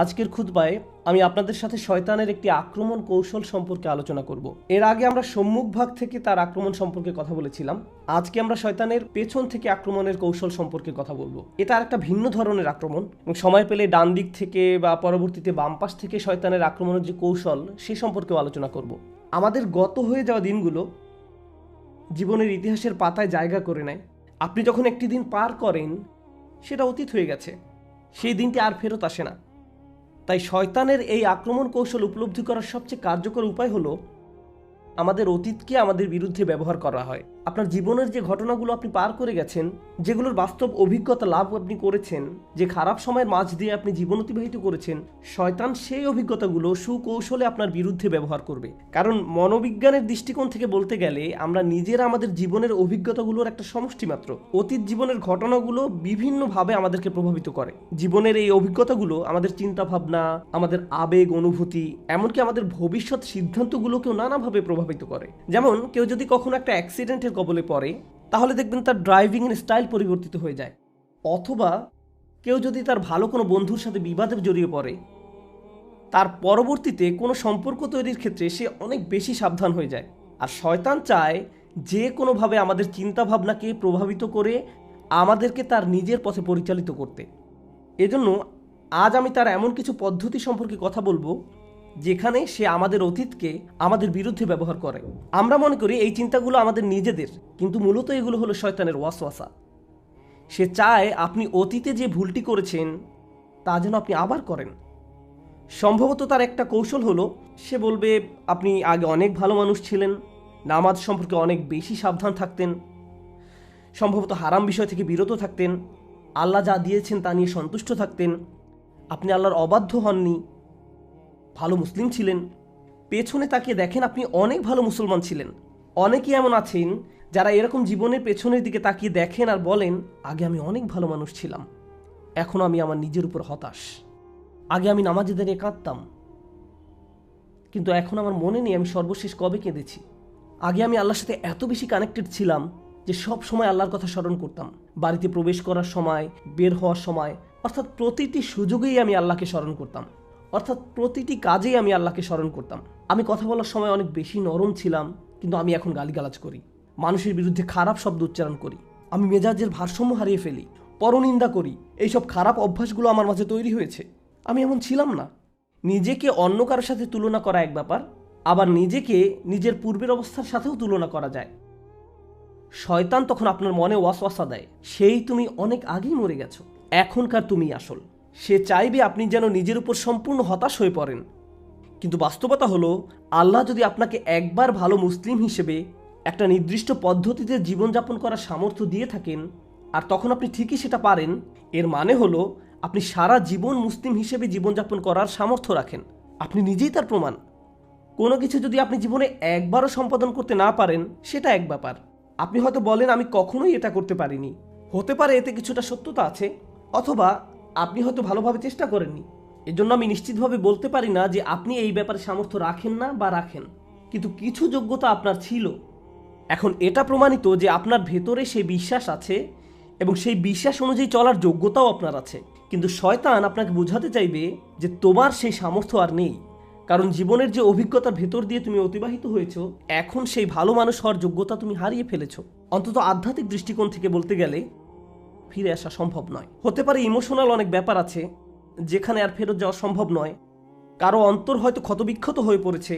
আজকের খুতবায় আমি আপনাদের সাথে শয়তানের একটি আক্রমণ কৌশল সম্পর্কে আলোচনা করব। এর আগে আমরা সম্মুখ ভাগ থেকে তার আক্রমণ সম্পর্কে কথা বলেছিলাম। আজকে আমরা শয়তানের পেছন থেকে আক্রমণের কৌশল সম্পর্কে কথা বলবো। এটা একটা ভিন্ন ধরনের আক্রমণ এবং সময় পেলে ডান দিক থেকে বা পরবর্তীতে বাম পাশ থেকে শয়তানের আক্রমণের যে কৌশল সে সম্পর্কেও আলোচনা করব। আমাদের গত হয়ে যাওয়া দিনগুলো জীবনের ইতিহাসের পাতায় জায়গা করে নেয়। আপনি যখন একটি দিন পার করেন সেটা অতীত হয়ে গেছে, সেই দিনটি আর ফেরত আসে না। তাই শয়তানের এই আক্রমণ কৌশল উপলব্ধি করার সবচেয়ে কার্যকর উপায় হলো আমাদের অতীতকে আমাদের বিরুদ্ধে ব্যবহার করা হয়। আপনার জীবনের যে ঘটনাগুলো আপনি পার করে গেছেন, যেগুলোর বাস্তব অভিজ্ঞতা লাভ আপনি করেছেন, যে খারাপ সময়ের মাঝ দিয়ে আপনি জীবন অতিবাহিত করেছেন, শয়তান সেই অভিজ্ঞতাগুলো সুকৌশলে আপনার বিরুদ্ধে ব্যবহার করবে। কারণ মনোবিজ্ঞানের দৃষ্টিকোণ থেকে বলতে গেলে আমরা নিজেরা আমাদের জীবনের অভিজ্ঞতাগুলোর একটা সমষ্টি মাত্র। অতীত জীবনের ঘটনাগুলো বিভিন্নভাবে আমাদেরকে প্রভাবিত করে। জীবনের এই অভিজ্ঞতাগুলো আমাদের চিন্তা ভাবনা, আমাদের আবেগ অনুভূতি, এমনকি আমাদের ভবিষ্যৎ সিদ্ধান্তগুলোকেও নানাভাবে প্রভাবিত করে। যেমন কেউ যদি কখনো একটা অ্যাক্সিডেন্টের কবলে পড়ে, তাহলে দেখবেন তার ড্রাইভিং এর স্টাইল পরিবর্তিত হয়ে যায়। অথবা কেউ যদি তার ভালো কোনো বন্ধুর সাথে বিবাদে জড়িয়ে পড়ে, তার পরবর্তীতে কোনো সম্পর্ক তৈরির ক্ষেত্রে সে অনেক বেশি সাবধান হয়ে যায়। আর শয়তান চায় যে কোনোভাবে আমাদের চিন্তা ভাবনাকে প্রভাবিত করে আমাদেরকে তার নিজের পথে পরিচালিত করতে। এজন্য আজ আমি তার এমন কিছু পদ্ধতি সম্পর্কে কথা বলবো যেখানে সে আমাদের অতীতকে আমাদের বিরুদ্ধে ব্যবহার করে। আমরা মনে করি এই চিন্তাগুলো আমাদের নিজেদের, কিন্তু মূলত এগুলো হলো শয়তানের ওয়াসওয়াসা। সে চায় আপনি অতীতে যে ভুলটি করেছেন তা যেন আপনি আবার করেন। সম্ভবত তার একটা কৌশল হলো, সে বলবে আপনি আগে অনেক ভালো মানুষ ছিলেন, নামাজ সম্পর্কে অনেক বেশি সাবধান থাকতেন, সম্ভবত হারাম বিষয় থেকে বিরত থাকতেন, আল্লাহ যা দিয়েছেন তা নিয়ে সন্তুষ্ট থাকতেন, আপনি আল্লাহর অবাধ্য হননি, ভালো মুসলিম ছিলেন। পেছনে তাকিয়ে দেখেন আপনি অনেক ভালো মুসলমান ছিলেন। অনেকেই এমন আছেন যারা এরকম জীবনের পেছনের দিকে তাকিয়ে দেখেন আর বলেন, আগে আমি অনেক ভালো মানুষ ছিলাম, এখন আমি আমার নিজের উপর হতাশ। আগে আমি নামাজে দাঁড়িয়ে কাঁদতাম, কিন্তু এখন আমার মনে নেই আমি সর্বশেষ কবে কেঁদেছি। আগে আমি আল্লাহর সাথে এত বেশি কানেক্টেড ছিলাম যে সব সময় আল্লাহর কথা স্মরণ করতাম। বাড়িতে প্রবেশ করার সময়, বের হওয়ার সময়, অর্থাৎ প্রতিটি সুযোগেই আমি আল্লাহকে স্মরণ করতাম, অর্থাৎ প্রতিটি কাজেই আমি আল্লাহকে স্মরণ করতাম। আমি কথা বলার সময় অনেক বেশি নরম ছিলাম, কিন্তু আমি এখন গালিগালাজ করি, মানুষের বিরুদ্ধে খারাপ শব্দ উচ্চারণ করি, আমি মেজাজের ভারসাম্য হারিয়ে ফেলি, পরনিন্দা করি। এইসব খারাপ অভ্যাসগুলো আমার মাঝে তৈরি হয়েছে। আমি এমন ছিলাম না। নিজেকে অন্য কারোর সাথে তুলনা করা এক ব্যাপার, আবার নিজেকে নিজের পূর্বের অবস্থার সাথেও তুলনা করা যায়। শয়তান তখন আপনার মনে ওয়াসওয়াসা দেয়, সেই তুমি অনেক আগেই মরে গেছো, এখনকার তুমি আসল। সে চাইবে আপনি যেন নিজের উপর সম্পূর্ণ হতাশ হয়ে পড়েন। কিন্তু বাস্তবতা হলো, আল্লাহ যদি আপনাকে একবার ভালো মুসলিম হিসেবে একটা নির্দিষ্ট পদ্ধতিতে জীবনযাপন করার সামর্থ্য দিয়ে থাকেন, আর তখন আপনি ঠিকই সেটা পারেন, এর মানে হলো আপনি সারা জীবন মুসলিম হিসেবে জীবনযাপন করার সামর্থ্য রাখেন। আপনি নিজেই তার প্রমাণ। কোনো কিছু যদি আপনি জীবনে একবারও সম্পাদন করতে না পারেন, সেটা এক ব্যাপার। আপনি হয়তো বলেন আমি কখনোই এটা করতে পারিনি। হতে পারে এতে কিছুটা সত্যতা আছে, অথবা আপনি হয়তো ভালোভাবে চেষ্টা করেননি। এজন্য আমি নিশ্চিতভাবে বলতে পারি না যে আপনি এই ব্যাপারে সামর্থ্য রাখেন না বা রাখেন, কিন্তু কিছু যোগ্যতা আপনার ছিল। এখন এটা প্রমাণিত যে আপনার ভেতরে সেই বিশ্বাস আছে এবং সেই বিশ্বাস অনুযায়ী চলার যোগ্যতাও আপনার আছে। কিন্তু শয়তান আপনাকে বোঝাতে চাইবে যে তোমার সেই সামর্থ্য আর নেই, কারণ জীবনের যে অভিজ্ঞতার ভেতর দিয়ে তুমি অতিবাহিত হয়েছো, এখন সেই ভালো মানুষ হওয়ার যোগ্যতা তুমি হারিয়ে ফেলেছো। অন্তত আধ্যাত্মিক দৃষ্টিকোণ থেকে বলতে গেলে ফিরে আসা সম্ভব নয়। হতে পারে ইমোশনাল অনেক ব্যাপার আছে যেখানে আর ফেরত যাওয়া সম্ভব নয়। কারো অন্তর হয়তো ক্ষতবিক্ষত হয়ে পড়েছে,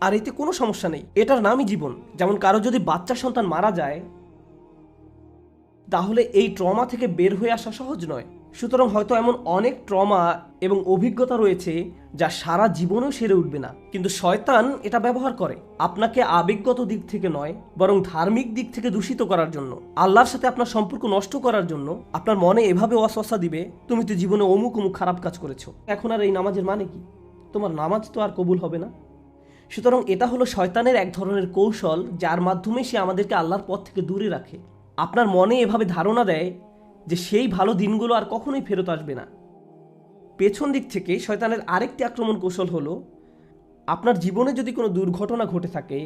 আর এতে কোনো সমস্যা নেই, এটার নামই জীবন। যেমন কারো যদি বাচ্চা সন্তান মারা যায়, তাহলে এই ট্রমা থেকে বের হয়ে আসা সহজ নয়। সুতরাং হয়তো এমন অনেক ট্রমা এবং অভিজ্ঞতা রয়েছে যা সারা জীবনেও সেরে উঠবে না, কিন্তু শয়তান এটা ব্যবহার করে আপনাকে আবেগগত দিক থেকে নয়, বরং ধার্মিক দিক থেকে দূষিত করার জন্য, আল্লাহর সাথে আপনার সম্পর্ক নষ্ট করার জন্য। আপনার মনে এভাবে ওয়াসওয়াসা দিবে, তুমি তো জীবনে অমুক অমুক খারাপ কাজ করেছো, এখন আর এই নামাজের মানে কি? তোমার নামাজ তো আর কবুল হবে না। সুতরাং এটা হলো শয়তানের এক ধরনের কৌশল, যার মাধ্যমে সে আমাদেরকে আল্লাহর পথ থেকে দূরে রাখে। আপনার মনে এভাবে ধারণা দেয় যে সেই ভালো দিনগুলো আর কখনোই ফেরত আসবে না। পেছন দিক থেকে শয়তানের আরেকটি আক্রমণ কৌশল হলো, আপনার জীবনে যদি কোনো দুর্ঘটনা ঘটে থাকে,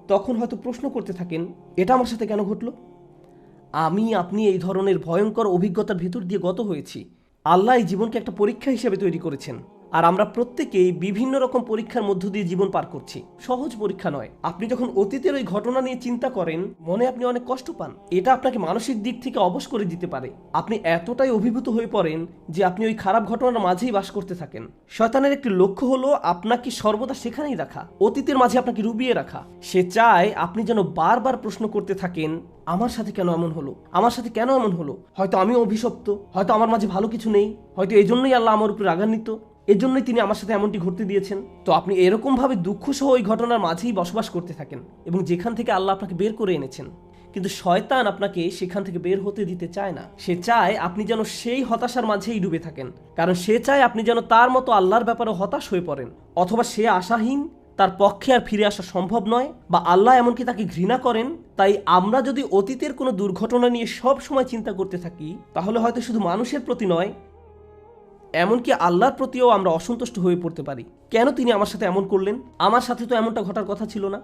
তখন হয়তো প্রশ্ন করতে থাকেন, এটা আমার সাথে কেন ঘটলো? আপনি এই ধরনের ভয়ঙ্কর অভিজ্ঞতার ভেতর দিয়ে গত হয়েছি। আল্লাহ এই জীবনকে একটা পরীক্ষা হিসেবে তৈরি করেছেন। আর আমরা প্রত্যেকেই বিভিন্ন রকম পরীক্ষার মধ্য দিয়ে জীবন পার করছি। সহজ পরীক্ষা নয়। আপনি যখন অতীতের ওই ঘটনা নিয়ে চিন্তা করেন, মনে আপনি অনেক কষ্ট পান। এটা আপনাকে মানসিক দিক থেকে অবশ করে দিতে পারে। আপনি এতটাই অভিভূত হয়ে পড়েন যে আপনি ওই খারাপ ঘটনার মাঝেই বাস করতে থাকেন। শয়তানের একটি লক্ষ্য হলো আপনাকে সর্বদা সেখানেই রাখা, অতীতের মাঝে আপনাকে ডুবিয়ে রাখা। সে চায় আপনি যেন বারবার প্রশ্ন করতে থাকেন, আমার সাথে কেন এমন হলো, আমার সাথে কেন এমন হলো, হয়তো আমি অভিশপ্ত, হয়তো আমার মাঝে ভালো কিছু নেই, হয়তো এই জন্যই আল্লাহ আমার উপর রাগান্বিত, এজন্যই তিনি আমার সাথে এমনটি ঘটতে দিয়েছেন। তো আপনি এরকমভাবে দুঃখ সহ ওই ঘটনার মাঝেই বসবাস করতে থাকেন, এবং যেখান থেকে আল্লাহ আপনাকে বের করে এনেছেন। কিন্তু শয়তান আপনাকে সেখান থেকে বের হতে দিতে চায় না। সে চায় আপনি যেন সেই হতাশার মাঝেই ডুবে থাকেন, কারণ সে চায় আপনি যেন তার মতো আল্লাহর ব্যাপারে হতাশ হয়ে পড়েন, অথবা সে আশাহীন, তার পক্ষে আর ফিরে আসা সম্ভব নয়, বা আল্লাহ এমনকি তাকে ঘৃণা করেন। তাই আমরা যদি অতীতের কোনো দুর্ঘটনা নিয়ে সব সময় চিন্তা করতে থাকি, তাহলে হয়তো শুধু মানুষের প্রতি নয়, এমনকি আল্লাহর প্রতিও আমরা অসন্তুষ্ট হয়ে পড়তে পারি। কেন তিনি আমার সাথে এমন করলেন, আমার সাথে তো এমনটা ঘটার কথা ছিল না।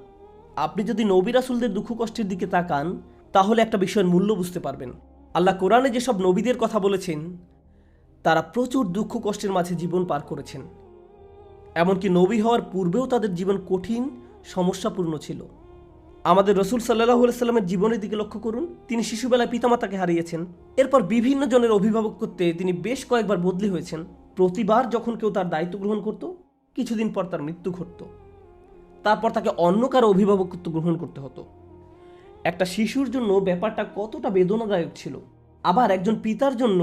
আপনি যদি নবী রাসূলদের দুঃখ কষ্টের দিকে তাকান, তাহলে একটা বিষয়ের মূল্য বুঝতে পারবেন। আল্লাহ কোরআনে যেসব নবীদের কথা বলেছেন, তারা প্রচুর দুঃখ কষ্টের মাঝে জীবন পার করেছেন। এমনকি নবী হওয়ার পূর্বেও তাদের জীবন কঠিন, সমস্যাপূর্ণ ছিল। আমাদের রসুল সাল্লাল্লাহু আলাইহি সাল্লামের জীবনের দিকে লক্ষ্য করুন। তিনি শিশুবেলায় পিতামাতাকে হারিয়েছেন। এরপর বিভিন্ন জনের অভিভাবক করতে তিনি বেশ কয়েকবার বদলি হয়েছেন। প্রতিবার যখন কেউ তার দায়িত্ব গ্রহণ করত, কিছুদিন পর তার মৃত্যু ঘটত। তারপর তাকে অন্য কারো অভিভাবকত্ব গ্রহণ করতে হতো। একটা শিশুর জন্য ব্যাপারটা কতটা বেদনাদায়ক ছিল। আবার একজন পিতার জন্য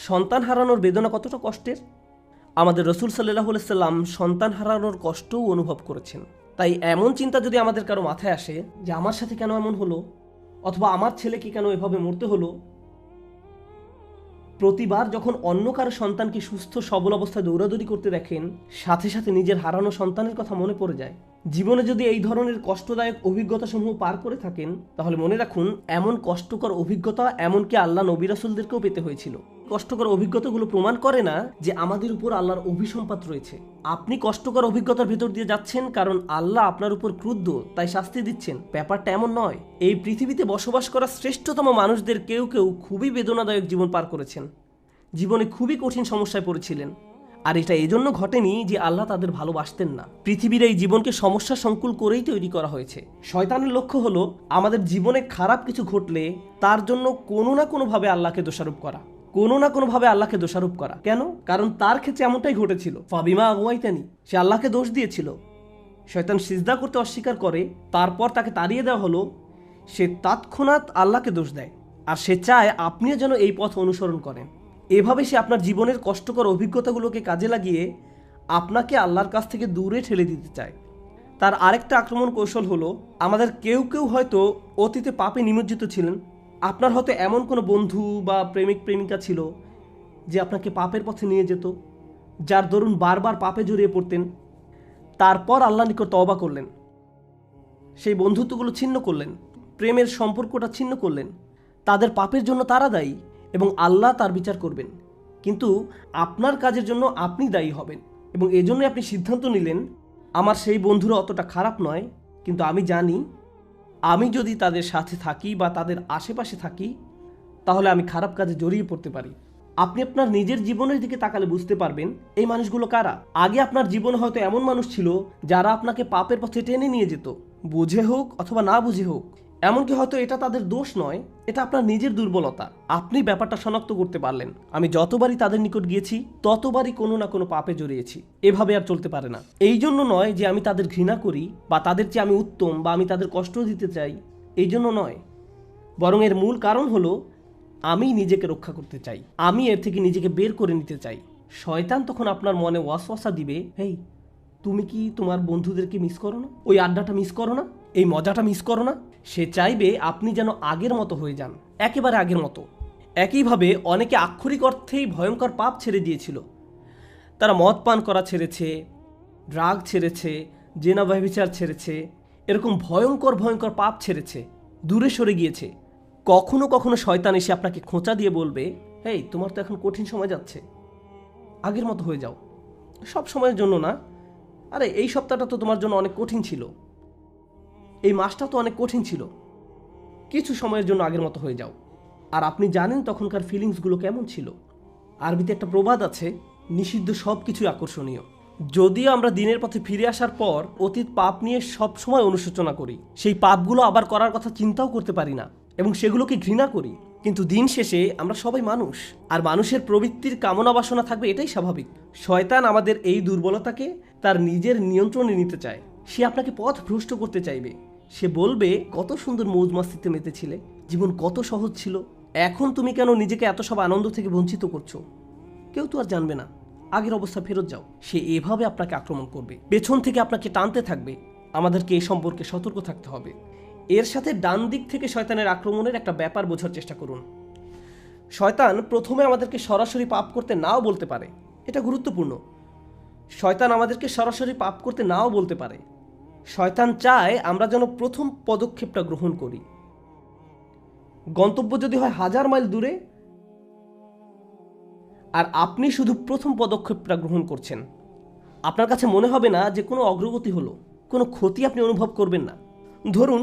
সন্তান হারানোর বেদনা কতটা কষ্টের। আমাদের রসুল সাল্লাল্লাহু আলাইহি সাল্লাম সন্তান হারানোর কষ্টও অনুভব করেছেন। তাই এমন চিন্তা যদি আমাদের কারো মাথায় আসে যে আমার সাথে কেন এমন হলো, অথবা আমার ছেলেকে কেন এভাবে মরতে হলো, প্রতিবার যখন অন্য কারো সন্তানকে সুস্থ সবল অবস্থায় দৌড়াদৌড়ি করতে দেখেন, সাথে সাথে নিজের হারানো সন্তানের কথা মনে পড়ে যায়। জীবনে যদি এই ধরনের কষ্টদায়ক অভিজ্ঞতাসমূহ পার করে থাকেন, তাহলে মনে রাখুন এমন কষ্টকর অভিজ্ঞতা এমনকি আল্লাহ নবী রাসূলদেরকেও পেতে হয়েছিল। কষ্টকর অভিজ্ঞতাগুলো প্রমাণ করে না যে আমাদের উপর আল্লাহর অভিসম্পাত রয়েছে। আপনি কষ্টকর অভিজ্ঞতার ভেতর দিয়ে যাচ্ছেন কারণ আল্লাহ আপনার উপর ক্রুদ্ধ, তাই শাস্তি দিচ্ছেন। ব্যাপারটা এমন নয়। এই পৃথিবীতে বসবাস করা শ্রেষ্ঠতম মানুষদের কেউ কেউ খুবই বেদনাদায়ক জীবন পার করেছেন, জীবনে খুবই কঠিন সমস্যায় পড়েছিলেন। আর এটা এজন্য ঘটেনি যে আল্লাহ তাদের ভালোবাসতেন না। পৃথিবীর এই জীবনকে সমস্যা সংকুল করেই তৈরি করা হয়েছে। শয়তানের লক্ষ্য হলো আমাদের জীবনে খারাপ কিছু ঘটলে তার জন্য কোনো না কোনোভাবে আল্লাহকে দোষারোপ করা, কোনো না কোনোভাবে আল্লাহকে দোষারোপ করা। কেন? কারণ তার ক্ষেত্রে এমনটাই ঘটেছিল। ফাবিমা আগুয়াইতানি, সে আল্লাহকে দোষ দিয়েছিল। শয়তান সিজদা করতে অস্বীকার করে, তারপর তাকে তাড়িয়ে দেওয়া হলো। সে তৎক্ষণাৎ আল্লাহকে দোষ দেয়, আর সে চায় আপনিও যেন এই পথ অনুসরণ করেন। এভাবে সে আপনার জীবনের কষ্টকর অভিজ্ঞতাগুলোকে কাজে লাগিয়ে আপনাকে আল্লাহর কাছ থেকে দূরে ঠেলে দিতে চায়। তার আরেকটা আক্রমণ কৌশল হলো, আমাদের কেউ কেউ হয়তো অতীতে পাপে নিমজ্জিত ছিলেন। আপনার হয়তো এমন কোনো বন্ধু বা প্রেমিক প্রেমিকা ছিল যে আপনাকে পাপের পথে নিয়ে যেত, যার দরুন বারবার পাপে জড়িয়ে পড়তেন। তারপর আল্লাহর নিকট তওবা করলেন, সেই বন্ধুত্বগুলো ছিন্ন করলেন, প্রেমের সম্পর্কটা ছিন্ন করলেন। তাদের পাপের জন্য তারা দায়ী এবং আল্লাহ তার বিচার করবেন। কিন্তু আপনার কাজের জন্য আপনি দায়ী হবেন, এবং এজন্যই আপনি সিদ্ধান্ত নিলেন আমার সেই বন্ধুরা অতটা খারাপ নয়, কিন্তু আমি জানি আমি যদি তাদের সাথে থাকি বা তাদের আশেপাশে থাকি, তাহলে আমি খারাপ কাজে জড়িয়ে পড়তে পারি। আপনি আপনার নিজের জীবনের দিকে তাকালে বুঝতে পারবেন এই মানুষগুলো কারা। আগে আপনার জীবনে হয়তো এমন মানুষ ছিল যারা আপনাকে পাপের পথে টেনে নিয়ে যেত, বুঝে হোক অথবা না বুঝে হোক। এমনকি হয়তো এটা তাদের দোষ নয়, এটা আপনার নিজের দুর্বলতা। আপনি ব্যাপারটা শনাক্ত করতে পারলেন। আমি যতবারই তাদের নিকট গিয়েছি ততবারই কোনো না কোনো পাপে জড়িয়েছি। এভাবে আর চলতে পারে না। এই জন্য নয় যে আমি তাদের ঘৃণা করি বা তাদের চেয়ে আমি উত্তম বা আমি তাদের কষ্ট দিতে চাই, এই জন্য নয়। বরং এর মূল কারণ হলো আমি নিজেকে রক্ষা করতে চাই, আমি এর থেকে নিজেকে বের করে নিতে চাই। শয়তান তখন আপনার মনে ওয়াসওয়াসা দিবে, হেই তুমি কি তোমার বন্ধুদেরকে মিস করো না, ওই আড্ডাটা মিস করো না, এই মজাটা মিস করো না। সে চাইবে আপনি যেন আগের মতো হয়ে যান, একেবারে আগের মতো। একইভাবে অনেকে আক্ষরিক অর্থেই ভয়ঙ্কর পাপ ছেড়ে দিয়েছিল। তারা মদ পান করা ছেড়েছে, ড্রাগ ছেড়েছে, জেনা ব্যভিচার ছেড়েছে, এরকম ভয়ঙ্কর ভয়ঙ্কর পাপ ছেড়েছে, দূরে সরে গিয়েছে। কখনো কখনো শয়তান এসে আপনাকে খোঁচা দিয়ে বলবে, হেই তোমার তো এখন কঠিন সময় যাচ্ছে, আগের মতো হয়ে যাও। সব সময়ের জন্য না, আরে এই সপ্তাহটা তো তোমার জন্য অনেক কঠিন ছিল, এই মাসটা তো অনেক কঠিন ছিল, কিছু সময়ের জন্য আগের মতো হয়ে যাও। আর আপনি জানেন তখনকার ফিলিংসগুলো কেমন ছিল। আরবিতে একটা প্রবাদ আছে, নিষিদ্ধ সব কিছুই আকর্ষণীয়। যদিও আমরা দিনের পথে ফিরে আসার পর অতীত পাপ নিয়ে সব সময় অনুশোচনা করি, সেই পাপগুলো আবার করার কথা চিন্তাও করতে পারি না এবং সেগুলোকে ঘৃণা করি, কিন্তু দিন শেষে আমরা সবাই মানুষ, আর মানুষের প্রবৃত্তির কামনা বাসনা থাকবে, এটাই স্বাভাবিক। শয়তান আমাদের এই দুর্বলতাকে তার নিজের নিয়ন্ত্রণে নিতে চায়। সে আপনাকে পথ ভ্রষ্ট করতে চাইবে। সে বলবে, কত সুন্দর মৌজ মাস্তিতে মেতেছিলে, জীবন কত সহজ ছিল, এখন তুমি কেন নিজেকে এত সব আনন্দ থেকে বঞ্চিত করছো? কেউ তো আর জানবে না, আগের অবস্থা ফেরত যাও। সে এভাবে আপনাকে আক্রমণ করবে, পেছন থেকে আপনাকে টানতে থাকবে। আমাদেরকে এই সম্পর্কে সতর্ক থাকতে হবে। এর সাথে ডান দিক থেকে শয়তানের আক্রমণের একটা ব্যাপার বোঝার চেষ্টা করুন। শয়তান প্রথমে আমাদেরকে সরাসরি পাপ করতে নাও বলতে পারে, এটা গুরুত্বপূর্ণ। শয়তান আমাদেরকে সরাসরি পাপ করতে নাও বলতে পারে। শয়তান চায় আমরা যেন প্রথম পদক্ষেপটা গ্রহণ করি। গন্তব্য যদি হয় 1000 মাইল দূরে, আর আপনি শুধু প্রথম পদক্ষেপটা গ্রহণ করছেন, আপনার কাছে মনে হবে না যে কোনো অগ্রগতি হলো, কোনো ক্ষতি আপনি অনুভব করবেন না। ধরুন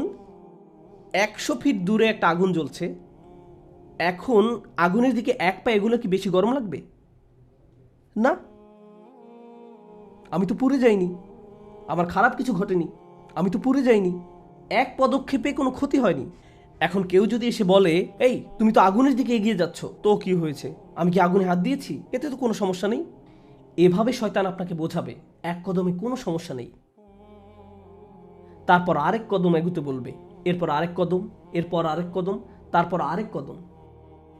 100 ফিট দূরে একটা আগুন জ্বলছে, এখন আগুনের দিকে এক পা এগুলো কি বেশি গরম লাগবে? না, আমি তো পুড়ে যাইনি, আমার খারাপ কিছু ঘটেনি, আমি তো পুড়ে যাইনি, এক পদক্ষেপে কোনো ক্ষতি হয়নি। এখন কেউ যদি এসে বলে, এই তুমি তো আগুনের দিকে এগিয়ে যাচ্ছ, তো কি হয়েছে, আমি কি আগুনে হাত দিয়েছি, এতে তো কোনো সমস্যা নেই। এভাবে শয়তান আপনাকে বোঝাবে এক কদমে কোনো সমস্যা নেই। তারপর আরেক কদম এগুতে বলবে, এরপর আরেক কদম, এরপর আরেক কদম, তারপর আরেক কদম।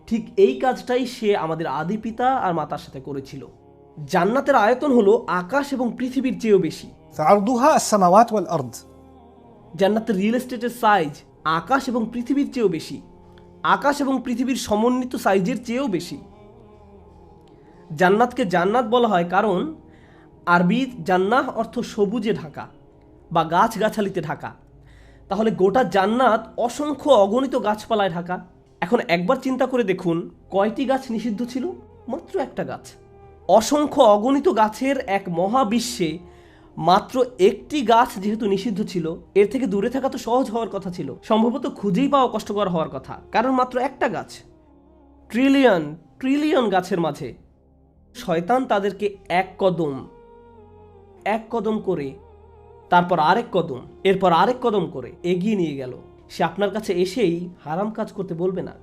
ঠিক এই কাজটাই সে আমাদের আদি পিতা আর মাতার সাথে করেছিল। জান্নাতের আয়তন হলো আকাশ এবং পৃথিবীর চেয়েও বেশি। فعرضها السماوات والأرض। জান্নাতের রিয়েল এস্টেটের সাইজ আকাশ এবং পৃথিবীর চেয়েও বেশি, আকাশ এবং পৃথিবীর সমন্বিত সাইজের চেয়েও বেশি। জান্নাতকে জান্নাত বলা হয় কারণ আরবি জান্নাহ অর্থ সবুজে ঢাকা বা গাছগাছালিতে ঢাকা। তাহলে গোটা জান্নাত অসংখ্য অগণিত গাছপালায় ঢাকা। এখন একবার চিন্তা করে দেখুন, কয়টি গাছ নিষিদ্ধ ছিল? মাত্র একটা গাছ। অসংখ্য অগণিত গাছের এক মহাবিশ্বে মাত্র একটি গাছ যেহেতু নিষিদ্ধ ছিল, এর থেকে দূরে থাকা তো সহজ হওয়ার কথা ছিল, সম্ভবত খুঁজেই পাওয়া কষ্টকর হওয়ার কথা, কারণ মাত্র একটা গাছ। ট্রিলিয়ন ট্রিলিয়ন গাছের মাঝে শয়তান তাদেরকে এক কদম করে, তারপর আরেক কদম, এরপর আরেক কদম করে এগিয়ে নিয়ে গেল। সে আপনার কাছে এসেই হারাম কাজ করতে বলবে না,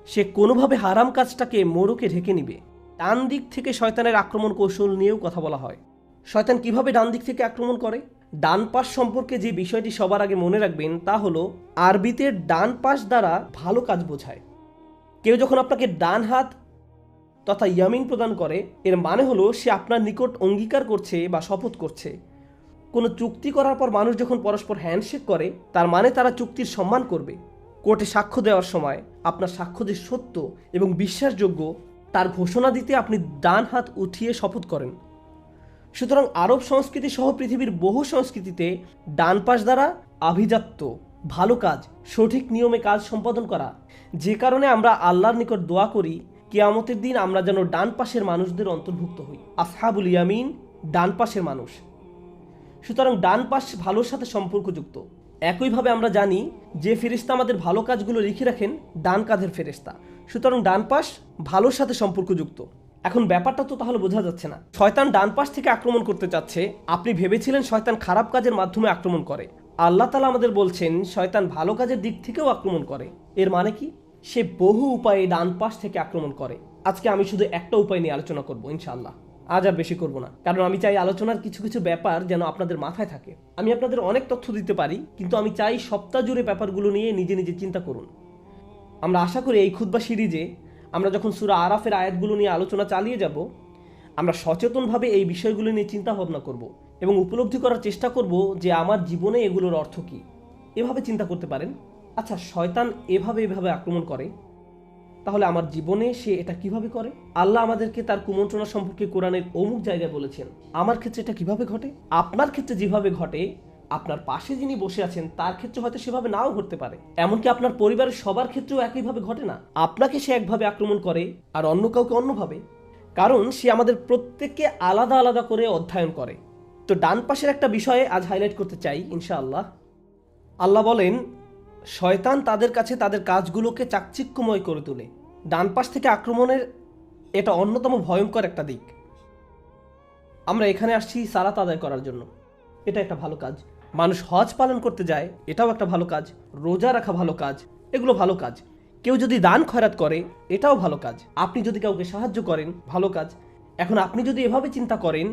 সে কোনোভাবে হারাম কাজটাকে মোড়কে ঢেকে নিবে। ডান দিক থেকে শয়তানের আক্রমণ কৌশল নিয়েও কথা বলা হয়। শয়তান কিভাবে ডান দিক থেকে আক্রমণ করে? ডান পাশ সম্পর্কে যে বিষয়টি সবার আগে মনে রাখবেন তা হলো, আরবিতে ডান পাশ দ্বারা ভালো কাজ বোঝায়। কেউ যখন আপনাকে ডান হাত তথা ইয়ামিন প্রদান করে, এর মানে হলো সে আপনার নিকট অঙ্গীকার করছে বা শপথ করছে। কোনো চুক্তি করার পর মানুষ যখন পরস্পর হ্যান্ডশেক করে, তার মানে তারা চুক্তির সম্মান করবে। কোর্টে সাক্ষ্য দেওয়ার সময় আপনার সাক্ষ্য যে সত্য এবং বিশ্বাসযোগ্য তার ঘোষণা দিতে আপনি ডান হাত উঠিয়ে শপথ করেন। সুতরাং আরব সংস্কৃতি সহ পৃথিবীর বহু সংস্কৃতিতে ডান পাশ দ্বারা আভিজাত্য, ভালো কাজ, সঠিক নিয়মে কাজ সম্পাদন করা, যে কারণে আমরা আল্লাহর নিকট দোয়া করি কিয়ামতের দিন আমরা যেন ডান পাশের মানুষদের অন্তর্ভুক্ত হই, আসহাবুল ইয়ামিন, ডান পাশের মানুষ। সুতরাং ডান পাশ ভালোর সাথে সম্পর্কযুক্ত। একইভাবে আমরা জানি যে ফেরেশতা আমাদের ভালো কাজগুলো লিখে রাখেন, ডান কাঁধের ফেরেশতা। সুতরাং ডান পাশ ভালোর সাথে সম্পর্কযুক্ত। এখন ব্যাপারটা তো তাহলে বোঝা যাচ্ছে না, শয়তান ডান পাশ থেকে আক্রমণ করতে চাচ্ছে। আপনি ভেবেছিলেন শয়তান খারাপ কাজের মাধ্যমে আক্রমণ করে। আল্লাহ তাআলা আমাদের বলছেন শয়তান ভালো কাজের দিক থেকেও আক্রমণ করে। এর মানে কি? সে বহু উপায়ে ডান পাশ থেকে আক্রমণ করে। আজকে আমি শুধু একটা উপায় নিয়ে আলোচনা করব ইনশাআল্লাহ, আজ আর বেশি করব না, কারণ আমি চাই আলোচনার কিছু কিছু ব্যাপার যেন আপনাদের মাথায় থাকে। আমি আপনাদের অনেক তথ্য দিতে পারি, কিন্তু আমি চাই সপ্তাহ জুড়ে ব্যাপারগুলো নিয়ে নিজে নিজে চিন্তা করুন। আমরা আশা করি এই খুতবা সিরিজে আমরা যখন সূরা আরাফের আয়াতগুলো নিয়ে আলোচনা চালিয়ে যাব, আমরা সচেতনভাবে এই বিষয়গুলো নিয়ে চিন্তা ভাবনা করব এবং উপলব্ধি করার চেষ্টা করব যে আমার জীবনে এগুলোর অর্থ কী। এভাবে চিন্তা করতে পারেন, আচ্ছা শয়তান এভাবে আক্রমণ করে, তাহলে আমার জীবনে সে এটা কিভাবে করে? আল্লাহ আমাদেরকে তার কুমন্ত্রণা সম্পর্কে কোরআনের অমুক জায়গায় বলেছেন, আমার ক্ষেত্রে এটা কিভাবে ঘটে? আপনার ক্ষেত্রে যেভাবে ঘটে, আপনার পাশে যিনি বসে আছেন তার ক্ষেত্রে হয়তো সেভাবে নাও ঘটতে পারে। এমনকি আপনার পরিবারের সবার ক্ষেত্রেও একইভাবে ঘটে না। আপনাকে সে একভাবে আক্রমণ করে আর অন্য কাউকে অন্যভাবে, কারণ সে আমাদের প্রত্যেককে আলাদা আলাদা করে অধ্যয়ন করে। তো ডান পাশের একটা বিষয়ে আজ হাইলাইট করতে চাই ইনশাআল্লাহ। আল্লাহ বলেন শয়তান তাদের কাছে তাদের কাজগুলোকে চাকচিক্যময় করে তোলে। ডান পাশ থেকে আক্রমণের এটা অন্যতম ভয়ঙ্কর একটা দিক। আমরা এখানে আসছি সালাত আদায় করার জন্য, এটা একটা ভালো কাজ। মানুষ হজ পালন করতে যায়, এটাও একটা ভালো কাজ। রোজা রাখা ভালো কাজ, এগুলো ভালো কাজ। কেউ যদি দান খয়রাত করে, এটাও ভালো কাজ। আপনি যদি কাউকে সাহায্য করেন, ভালো কাজ। এখন আপনি যদি এভাবে চিন্তা করেন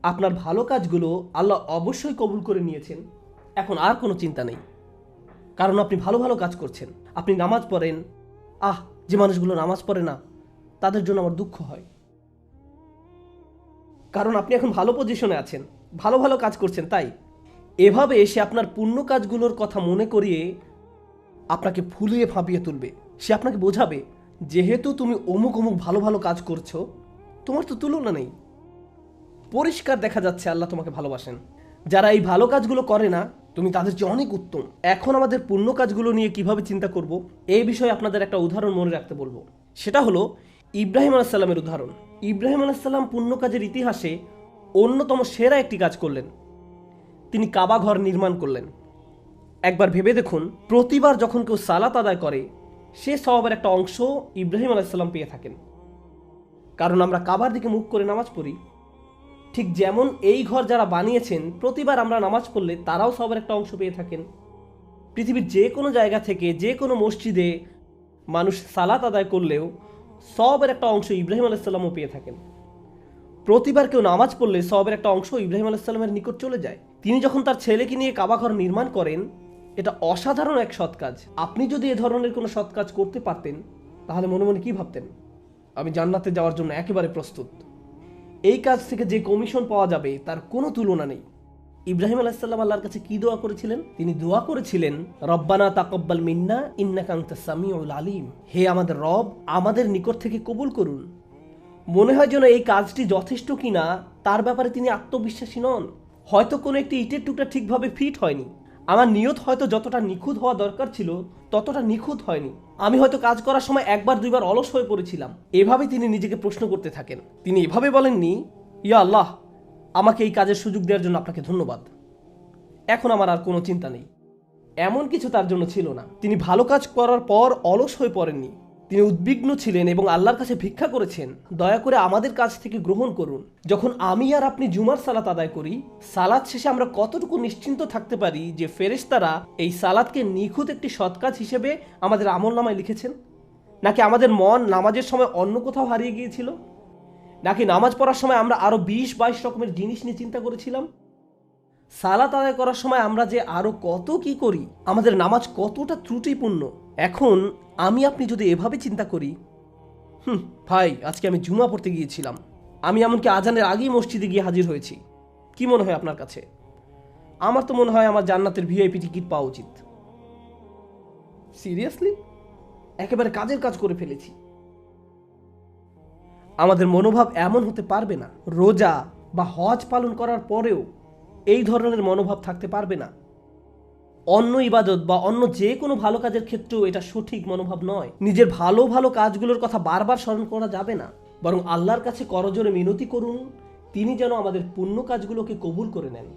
আপনার ভালো কাজগুলো আল্লাহ অবশ্যই কবুল করে নিয়েছেন, এখন আর কোনো চিন্তা নেই, কারণ আপনি ভালো ভালো কাজ করছেন। আপনি নামাজ পড়েন, যে মানুষগুলো নামাজ পড়ে না তাদের জন্য আমার দুঃখ হয়, কারণ আপনি এখন ভালো পজিশনে আছেন, ভালো ভালো কাজ করছেন। তাই এভাবে সে আপনার পুণ্য কাজগুলোর কথা মনে করিয়ে আপনাকে ফুলিয়ে ফাঁপিয়ে তুলবে। সে আপনাকে বোঝাবে, যেহেতু তুমি অমুক অমুক ভালো ভালো কাজ করছো, তোমার তো তুলনা নেই, পরিষ্কার দেখা যাচ্ছে আল্লাহ তোমাকে ভালোবাসেন। যারা এই ভালো কাজগুলো করে না, তুমি তাদের চেয়ে অনেক উত্তম। এখন আমাদের পুণ্য কাজগুলো নিয়ে কিভাবে চিন্তা করব, এই বিষয়ে আপনাদের একটা উদাহরণ মনে রাখতে বলবো। সেটা হলো ইব্রাহিম আলাইহিস সালামের উদাহরণ। ইব্রাহিম আলাইহিস সালাম পুণ্য কাজের ইতিহাসে অন্যতম সেরা একটি কাজ করলেন। তিনি কাবা ঘর নির্মাণ করলেন। একবার ভেবে দেখুন, প্রতিবার যখন কেউ সালাত আদায় করে, সে সওয়াবের একটা অংশ ইব্রাহিম আলাইহিস সালাম পেয়ে থাকেন, কারণ আমরা কাবার দিকে মুখ করে নামাজ পড়ি। ঠিক যেমন এই ঘর যারা বানিয়েছেন, প্রতিবার আমরা নামাজ পড়লে তারাও সবার একটা অংশ পেয়ে থাকেন। পৃথিবীর যে কোনো জায়গা থেকে যে কোনো মসজিদে মানুষ সালাত আদায় করলেও সবের একটা অংশ ইব্রাহিম আলাইহিস সালামও পেয়ে থাকেন। প্রতিবার কেউ নামাজ পড়লে সবের একটা অংশ ইব্রাহিম আলাইহিস সালামের নিকট চলে যায়। তিনি যখন তার ছেলেকে নিয়ে কাবা ঘর নির্মাণ করেন, এটা অসাধারণ এক সৎ কাজ। আপনি যদি এ ধরনের কোনো সৎ কাজ করতে পারতেন, তাহলে মনে মনে কি ভাবতেন? আমি জান্নাতে যাওয়ার জন্য একেবারে প্রস্তুত। এই কাজ থেকে যে কমিশন পাওয়া যাবে তার কোনো তুলনা নেই। ইব্রাহিম আলাইহিস সালাম আল্লাহর কাছে কি দোয়া করেছিলেন? তিনি দোয়া করেছিলেন, রব্বানা তাকাব্বাল মিন্না ইন্নাকা আনতাস সামিউল আলিম। হে আমাদের রব, আমাদের নিকট থেকে কবুল করুন। মনে হয় যেন এই কাজটি যথেষ্ট কিনা তার ব্যাপারে তিনি আত্মবিশ্বাসী নন। হয়তো কোনো একটি ইটের টুকরা ঠিকভাবে ফিট হয়নি। আমার নিয়ত হয়তো যতটা নিখুঁত হওয়া দরকার ছিল ততটা নিখুঁত হয়নি। আমি হয়তো কাজ করার সময় একবার দুইবার অলস হয়ে পড়েছিলাম। এভাবে তিনি নিজেকে প্রশ্ন করতে থাকেন। তিনি এভাবে বলেননি, ইয়া আল্লাহ, আমাকে এই কাজের সুযোগ দেওয়ার জন্য আপনাকে ধন্যবাদ, এখন আমার আর কোনো চিন্তা নেই। এমন কিছু তার জন্য ছিল না। তিনি ভালো কাজ করার পর অলস হয়ে পড়েননি। তিনি উদ্বিগ্ন ছিলেন এবং আল্লাহর কাছে ভিক্ষা করেছেন, দয়া করে আমাদের কাছ থেকে গ্রহণ করুন। যখন আমি আর আপনি জুমার সালাত আদায় করি, সালাত শেষে আমরা কতটুকু নিশ্চিন্ত থাকতে পারি যে ফেরেশতারা এই সালাতকে নিখুঁত একটি সৎ কাজ হিসেবে আমাদের আমলনামায় লিখেছেন? নাকি আমাদের মন নামাজের সময় অন্য কোথাও হারিয়ে গিয়েছিল? নাকি নামাজ পড়ার সময় আমরা আরো 20-22 রকমের জিনিস নিয়ে চিন্তা করেছিলাম? সালাত আদায় করার সময় আমরা যে আরো কত কি করি, আমাদের নামাজ কতটা ত্রুটিপূর্ণ। এখন আমি আপনি যদি এভাবে চিন্তা করি, ভাই আজকে আমি জুমা পড়তে গিয়েছিলাম, আমি এমনকি আজানের আগেই মসজিদে গিয়ে হাজির হয়েছি, কি মনে হয় আপনার কাছে? আমার তো মনে হয় আমার জান্নাতের ভিআইপি টিকিট পাওয়া উচিত। সিরিয়াসলি, একেবারে কাজের কাজ করে ফেলেছি। আমাদের মনোভাব এমন হতে পারবে না। রোজা বা হজ পালন করার পরেও এই ধরনের মনোভাব থাকতে পারবে না। অন্য ইবাদত বা অন্য যে কোনো ভালো কাজের ক্ষেত্রেও এটা সঠিক মনোভাব নয়। নিজের ভালো ভালো কাজগুলোর কথা বারবার স্মরণ করা যাবে না, বরং আল্লাহর কাছে করজোরে মিনতি করুন, তিনি যেন আমাদের পুণ্য কাজগুলোকে কবুল করে নেন।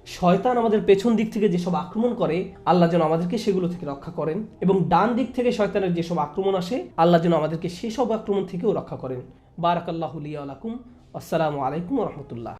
শয়তান আমাদের পেছন দিক থেকে যেসব আক্রমণ করে, আল্লাহ যেন আমাদেরকে সেগুলো থেকে রক্ষা করেন, এবং ডান দিক থেকে শয়তানের যেসব আক্রমণ আসে, আল্লাহ যেন আমাদেরকে সেসব আক্রমণ থেকেও রক্ষা করেন। বারাকাল্লাহু লি ওয়া লাকুম। আসসালামু আলাইকুম ওয়া রাহমাতুল্লাহ।